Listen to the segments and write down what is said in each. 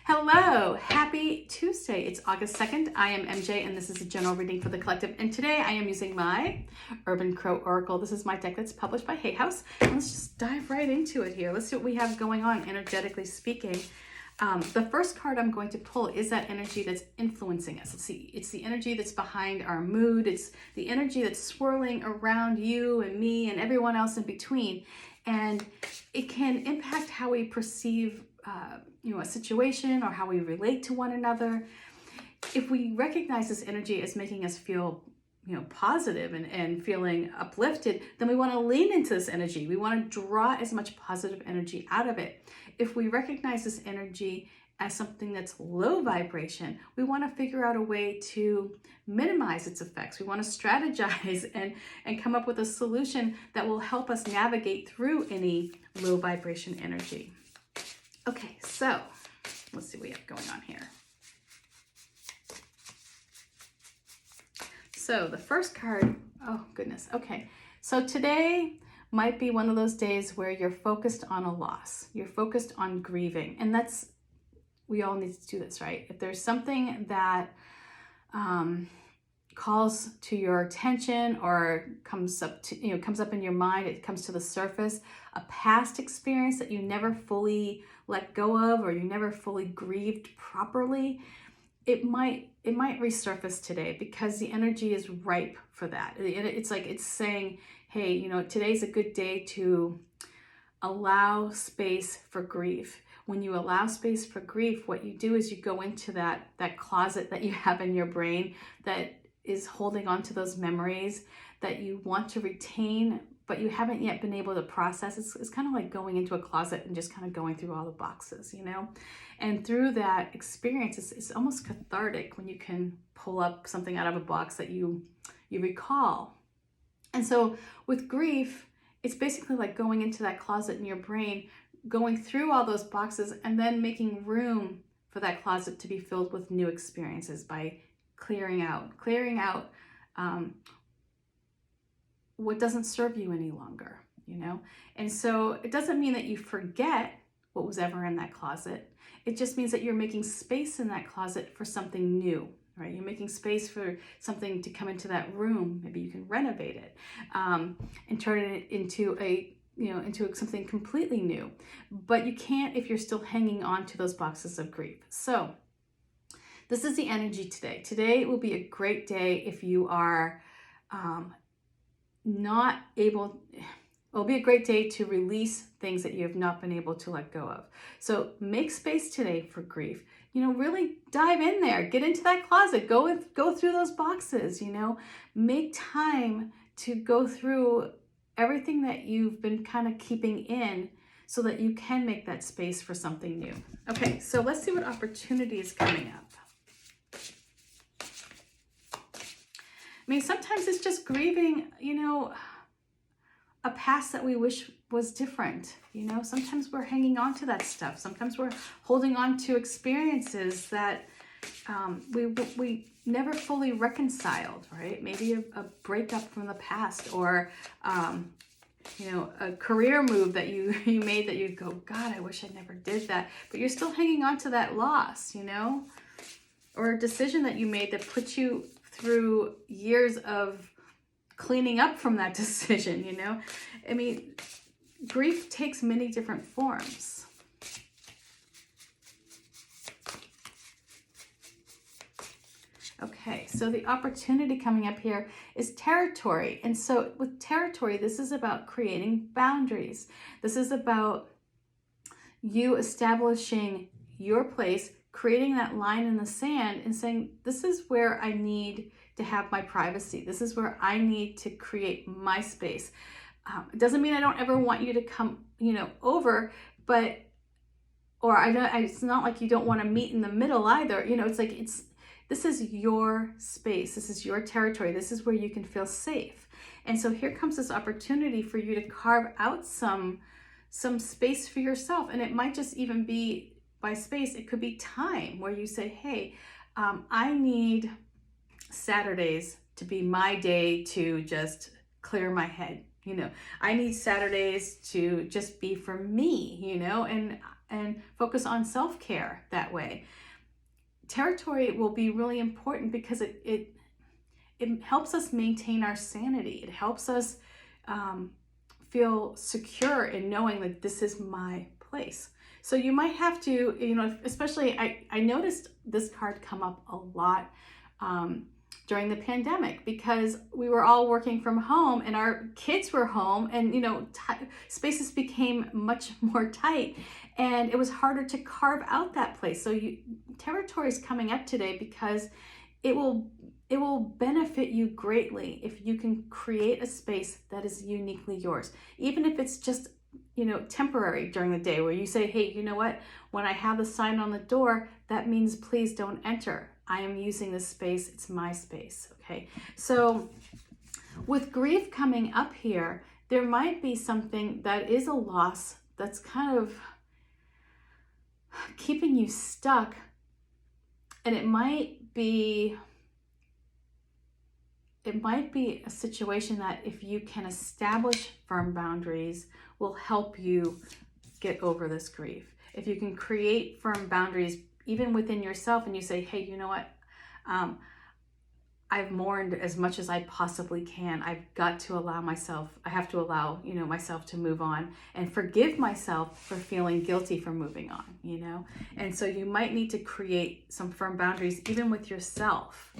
Hello, happy Tuesday. It's August 2nd. I am MJ and this is a general reading for the collective. And today I am using my Urban Crow Oracle. This is my deck that's published by Hay House. And let's just dive right into it here. Let's see what we have going on energetically speaking. The first card I'm going to pull is that energy that's influencing us. It's the energy that's behind our mood. It's the energy that's swirling around you and me and everyone else in between. And it can impact how we perceive a situation or how we relate to one another. If we recognize this energy as making us feel positive and feeling uplifted, then we want to lean into this energy. We want to draw as much positive energy out of it. If we recognize this energy as something that's low vibration, we want to figure out a way to minimize its effects. We want to strategize and come up with a solution that will help us navigate through any low vibration energy. Okay, so let's see what we have going on here. So the first card, oh goodness, okay. So today might be one of those days where you're focused on a loss. You're focused on grieving. And we all need to do this, right? If there's something that calls to your attention or comes up in your mind, it comes to the surface, a past experience that you never fully let go of or you never fully grieved properly, it might resurface today because the energy is ripe for that. It's saying, hey, today's a good day to allow space for grief. When you allow space for grief, what you do is you go into that closet that you have in your brain that is holding on to those memories that you want to retain, but you haven't yet been able to process. It's kind of like going into a closet and just kind of going through all the boxes, And through that experience, it's almost cathartic when you can pull up something out of a box that you recall. And so with grief, it's basically like going into that closet in your brain, going through all those boxes and then making room for that closet to be filled with new experiences by clearing out what doesn't serve you any longer, And so it doesn't mean that you forget what was ever in that closet. It just means that you're making space in that closet for something new, right? You're making space for something to come into that room. Maybe you can renovate it and turn it into into something completely new. But you can't if you're still hanging on to those boxes of grief. So this is the energy today. Today will be a great day if you are it'll be a great day to release things that you have not been able to let go of. So make space today for grief. Really dive in there, get into that closet, go through those boxes, make time to go through everything that you've been kind of keeping in so that you can make that space for something new. Okay, so let's see what opportunity is coming up. Sometimes it's just grieving, a past that we wish was different. Sometimes we're hanging on to that stuff. Sometimes we're holding on to experiences that we never fully reconciled, right? Maybe a breakup from the past or, a career move that you made that you go, God, I wish I never did that. But you're still hanging on to that loss, or a decision that you made that put you through years of cleaning up from that decision, grief takes many different forms. Okay, so the opportunity coming up here is territory. And so with territory, this is about creating boundaries. This is about you establishing your place, creating that line in the sand and saying, this is where I need to have my privacy. This is where I need to create my space. It doesn't mean I don't ever want you to come, over, but, it's not like you don't want to meet in the middle either. This is your space. This is your territory. This is where you can feel safe. And so here comes this opportunity for you to carve out some space for yourself. And it might just even be by space, it could be time where you say, hey, I need Saturdays to be my day to just clear my head. I need Saturdays to just be for me, and and focus on self-care that way. Territory will be really important because it helps us maintain our sanity. It helps us feel secure in knowing that this is my place. So you might have to, you know, especially I noticed this card come up a lot during the pandemic, because we were all working from home and our kids were home, and, you know, spaces became much more tight, and it was harder to carve out that place. So territory is coming up today because it will benefit you greatly if you can create a space that is uniquely yours, even if it's just, you know, temporary during the day, where you say, hey, you know what, when I have the sign on the door, that means please don't enter. I am using this space, it's my space. Okay, so with grief coming up here, there might be something that is a loss that's kind of keeping you stuck, and it might be a situation that, if you can establish firm boundaries, will help you get over this grief. If you can create firm boundaries even within yourself, and you say, hey, you know what, I've mourned as much as I possibly can. I have to allow, you know, myself to move on and forgive myself for feeling guilty for moving on, you know? And so you might need to create some firm boundaries even with yourself.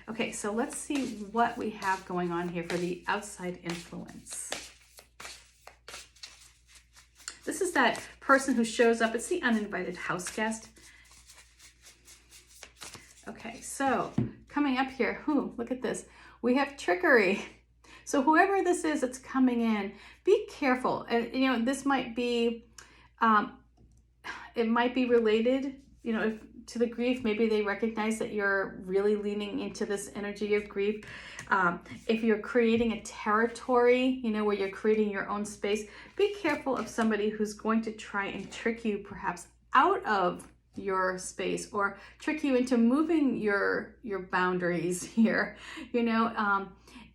Okay, so let's see what we have going on here for the outside influence. This is that person who shows up. It's the uninvited house guest. Okay, so coming up here, look at this. We have trickery. So whoever this is that's coming in, be careful. And, you know, this might be, it might be related, you know, to the grief. Maybe they recognize that you're really leaning into this energy of grief. If you're creating a territory, you know, where you're creating your own space, be careful of somebody who's going to try and trick you perhaps out of your space, or trick you into moving your boundaries here. You know,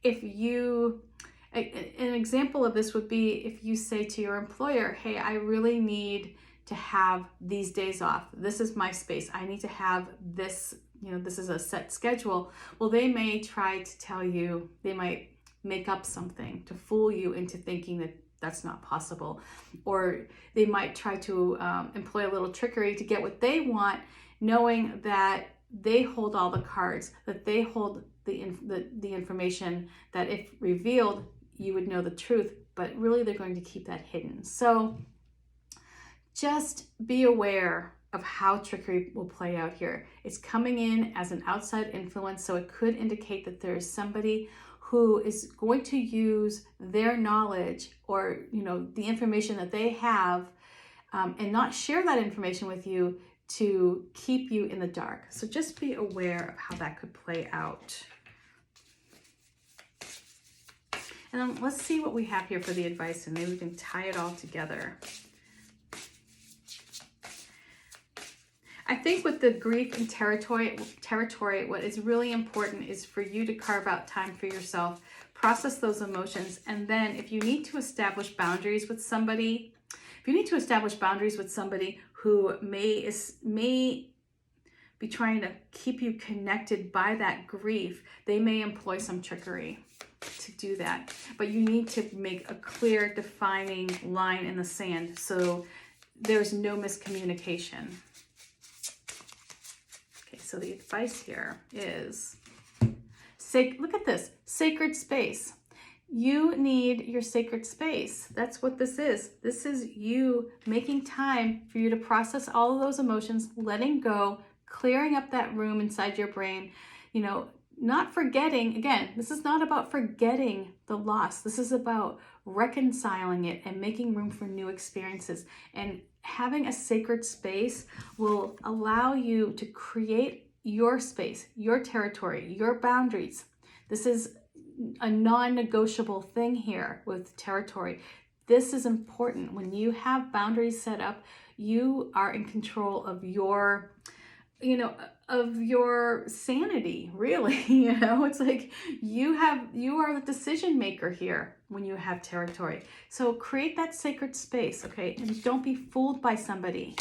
an example of this would be if you say to your employer, hey, I really need to have these days off. This is my space. I need to have this, you know, this is a set schedule. Well, they may try to tell you, they might make up something to fool you into thinking that that's not possible. Or they might try to employ a little trickery to get what they want, knowing that they hold all the cards, that they hold the information, that if revealed, you would know the truth, but really they're going to keep that hidden. So just be aware of how trickery will play out here. It's coming in as an outside influence, so it could indicate that there is somebody who is going to use their knowledge, or, you know, the information that they have, and not share that information with you to keep you in the dark. So just be aware of how that could play out. And then let's see what we have here for the advice, and maybe we can tie it all together. I think with the grief and territory, what is really important is for you to carve out time for yourself, process those emotions, and then if you need to establish boundaries with somebody, who may be trying to keep you connected by that grief, they may employ some trickery to do that. But you need to make a clear, defining line in the sand so there's no miscommunication. So the advice here is, look at this, sacred space. You need your sacred space. That's what this is. This is you making time for you to process all of those emotions, letting go, clearing up that room inside your brain, you know, not forgetting. Again, this is not about forgetting the loss. This is about reconciling it and making room for new experiences. And having a sacred space will allow you to create your space, your territory, your boundaries. This is a non-negotiable thing here with territory. This is important. When you have boundaries set up, you are in control of your, you know, of your sanity, really. You know, it's like you are the decision maker here. when you have territory. So create that sacred space, okay? And don't be fooled by somebody.